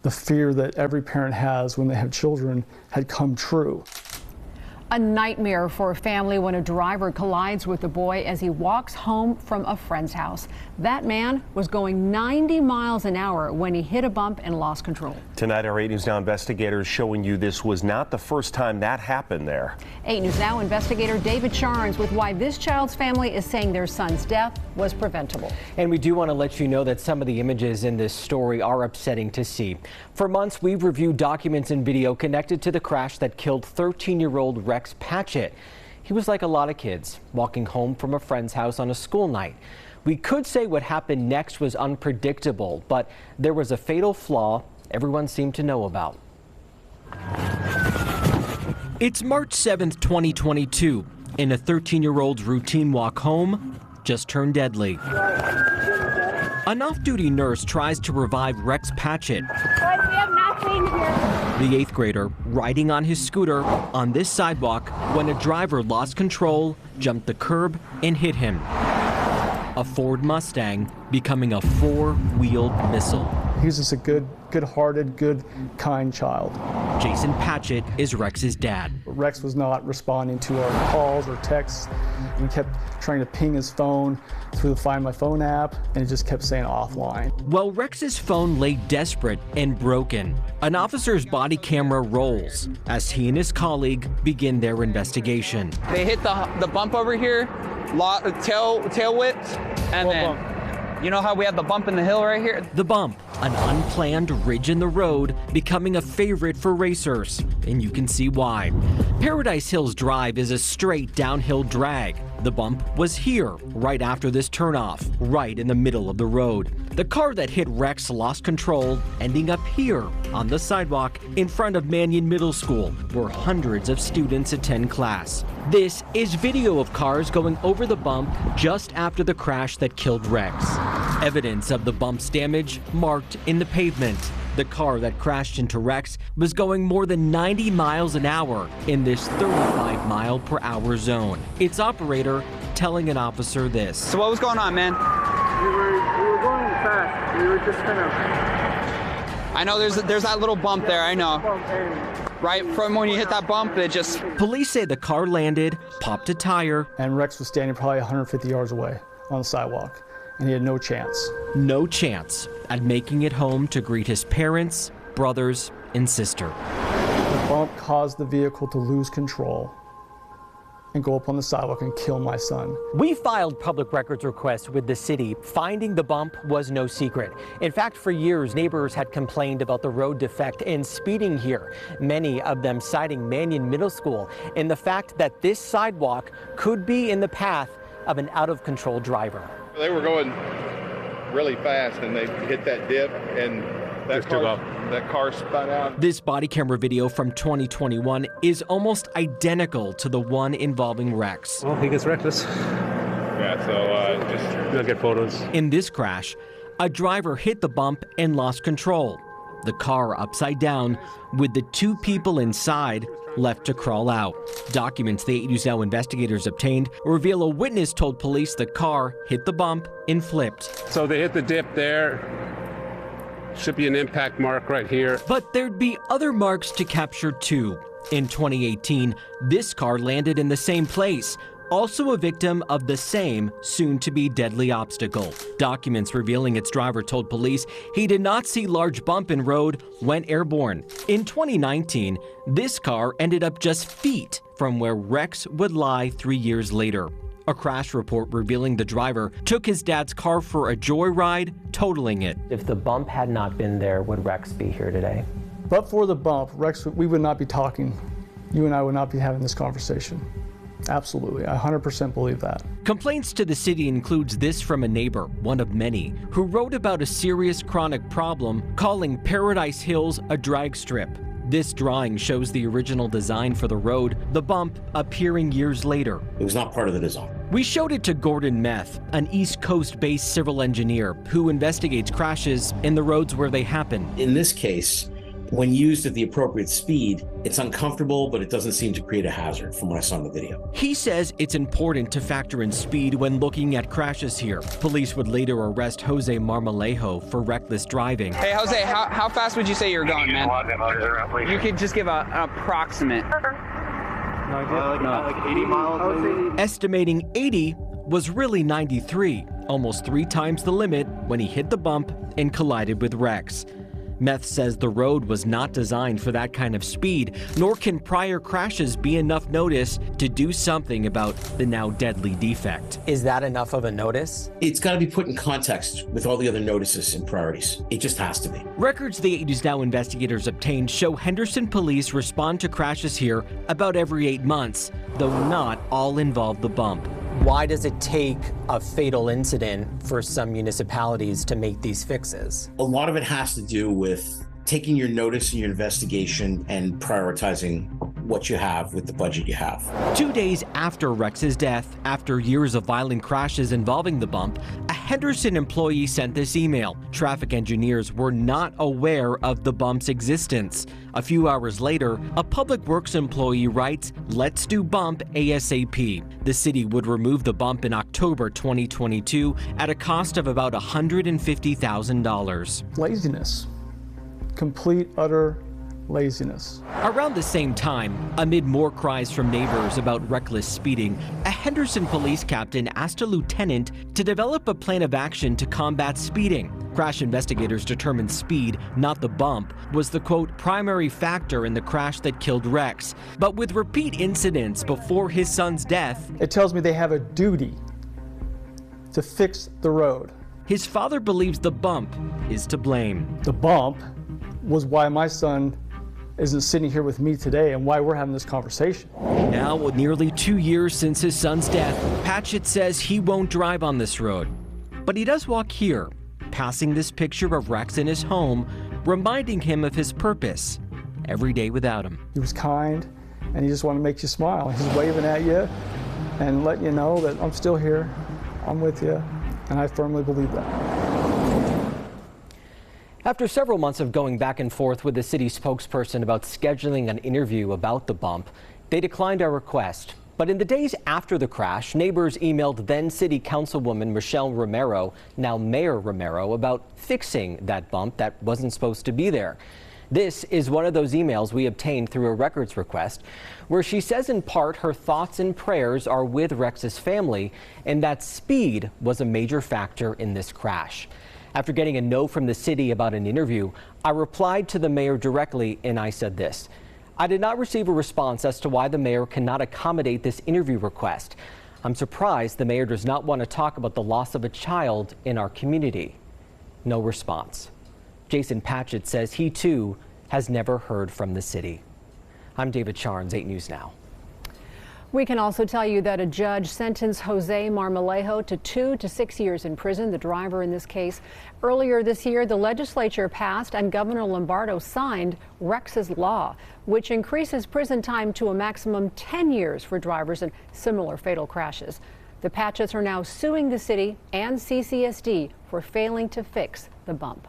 The fear that every parent has when they have children had come true. A nightmare for a family when a driver collides with a boy as he walks home from a friend's house. That man was going 90 miles an hour when he hit a bump and lost control. Tonight, our 8 News Now investigators showing you this was not the first time that happened there. 8 News Now investigator David Charnes with why this child's family is saying their son's death was preventable. And we do want to let you know that some of the images in this story are upsetting to see. For months, we've reviewed documents and video connected to the crash that killed 13-year-old Rex Patchett. He was like a lot of kids, walking home from a friend's house on a school night. We could say what happened next was unpredictable, but there was a fatal flaw everyone seemed to know about. It's March 7th, 2022, and a 13-year-old's routine walk home just turned deadly. An off-duty nurse tries to revive Rex Patchett. Guys, we have nothing here. The 8th grader riding on his scooter on this sidewalk when a driver lost control, jumped the curb, and hit him. A Ford Mustang becoming a four-wheeled missile. He's just a good-hearted, good, kind child. Jason Patchett is Rex's dad. Rex was not responding to our calls or texts. We kept trying to ping his phone through the Find My Phone app, and it just kept saying offline. Well, Rex's phone lay desperate and broken. An officer's body camera rolls as he and his colleague begin their investigation. They hit the bump over here, tail whipped, and then you know how we have the bump in the hill right here? The bump, an unplanned ridge in the road, becoming a favorite for racers, and you can see why. Paradise Hills Drive is a straight downhill drag. The bump was here, right after this turnoff, right in the middle of the road. The car that hit Rex lost control, ending up here on the sidewalk in front of Mannion Middle School, where hundreds of students attend class. This is video of cars going over the bump just after the crash that killed Rex. Evidence of the bump's damage marked in the pavement. The car that crashed into Rex was going more than 90 miles an hour in this 35-mile-per-hour zone. Its operator telling an officer this. So what was going on, man? We were going fast. We were just kind of... I know there's that little bump there, I know. Right from when you hit that bump, it just... Police say the car landed, popped a tire. And Rex was standing probably 150 yards away on the sidewalk, and he had no chance. No chance at making it home to greet his parents, brothers, and sister. The bump caused the vehicle to lose control and go up on the sidewalk and kill my son. We filed public records requests with the city. Finding the bump was no secret. In fact, for years, neighbors had complained about the road defect and speeding here, many of them citing Mannion Middle School and the fact that this sidewalk could be in the path of an out-of-control driver. They were going really fast and they hit that dip and that car spun out. This body camera video from 2021 is almost identical to the one involving Rex. Well, he gets reckless. Yeah, so just We'll get photos. In this crash, a driver hit the bump and lost control. The car upside down with the two people inside left to crawl out. Documents the 8 News Now investigators obtained reveal a witness told police the car hit the bump and flipped. So they hit the dip there. Should be an impact mark right here. But there'd be other marks to capture too. In 2018, this car landed in the same place, also a victim of the same soon-to-be deadly obstacle. Documents revealing its driver told police he did not see large bump in road, went airborne. In 2019, this car ended up just feet from where Rex would lie 3 years later. A crash report revealing the driver took his dad's car for a joyride, totaling it. If the bump had not been there, would Rex be here today? But for the bump, Rex, we would not be talking. You and I would not be having this conversation. Absolutely, I 100% believe that. Complaints to the city includes this from a neighbor, one of many, who wrote about a serious chronic problem, calling Paradise Hills a drag strip. This drawing shows the original design for the road, the bump appearing years later. It was not part of the design. We showed it to Gordon Meth, an East Coast-based civil engineer who investigates crashes in the roads where they happen. In this case, When used at the appropriate speed, it's uncomfortable, but it doesn't seem to create a hazard from what I saw in the video. He says it's important to factor in speed when looking at crashes here. Police would later arrest Jose Marmolejo for reckless driving. Hey, Jose, how fast would you say you're going, man? You could just give an approximate. Like 80 miles. Estimating 80 was really 93, almost 3 times the limit when he hit the bump and collided with Rex. Meth says the road was not designed for that kind of speed, nor can prior crashes be enough notice to do something about the now deadly defect. Is that enough of a notice? It's got to be put in context with all the other notices and priorities. It just has to be. Records the 8 News Now investigators obtained show Henderson police respond to crashes here about every 8 months, though not all involve the bump. Why does it take a fatal incident for some municipalities to make these fixes? A lot of it has to do with taking your notice and your investigation and prioritizing what you have with the budget you have. 2 days after Rex's death, after years of violent crashes involving the bump, a Henderson employee sent this email. Traffic engineers were not aware of the bump's existence. A few hours later, a Public Works employee writes, "Let's do bump ASAP." The city would remove the bump in October 2022 at a cost of about $150,000. Laziness. Complete, utter laziness. Around the same time, amid more cries from neighbors about reckless speeding, a Henderson police captain asked a lieutenant to develop a plan of action to combat speeding. Crash investigators determined speed, not the bump, was the, quote, primary factor in the crash that killed Rex. But with repeat incidents before his son's death, it tells me they have a duty to fix the road. His father believes the bump is to blame. The bump was why my son isn't sitting here with me today and why we're having this conversation. Now, with nearly 2 years since his son's death, Patchett says he won't drive on this road. But he does walk here, passing this picture of Rex in his home, reminding him of his purpose every day without him. He was kind, and he just wanted to make you smile. He's waving at you and letting you know that I'm still here, I'm with you, and I firmly believe that. After several months of going back and forth with the city spokesperson about scheduling an interview about the bump, they declined our request. But in the days after the crash, neighbors emailed then City Councilwoman Michelle Romero, now Mayor Romero, about fixing that bump that wasn't supposed to be there. This is one of those emails we obtained through a records request, where she says in part her thoughts and prayers are with Rex's family and that speed was a major factor in this crash. After getting a no from the city about an interview, I replied to the mayor directly and I said this: I did not receive a response as to why the mayor cannot accommodate this interview request. I'm surprised the mayor does not want to talk about the loss of a child in our community. No response. Jason Patchett says he too has never heard from the city. I'm David Charnes, 8 News Now. We can also tell you that a judge sentenced Jose Marmolejo to 2 to 6 years in prison, the driver in this case. Earlier this year, the legislature passed and Governor Lombardo signed Rex's law, which increases prison time to a maximum 10 years for drivers in similar fatal crashes. The Patchetts are now suing the city and CCSD for failing to fix the bump.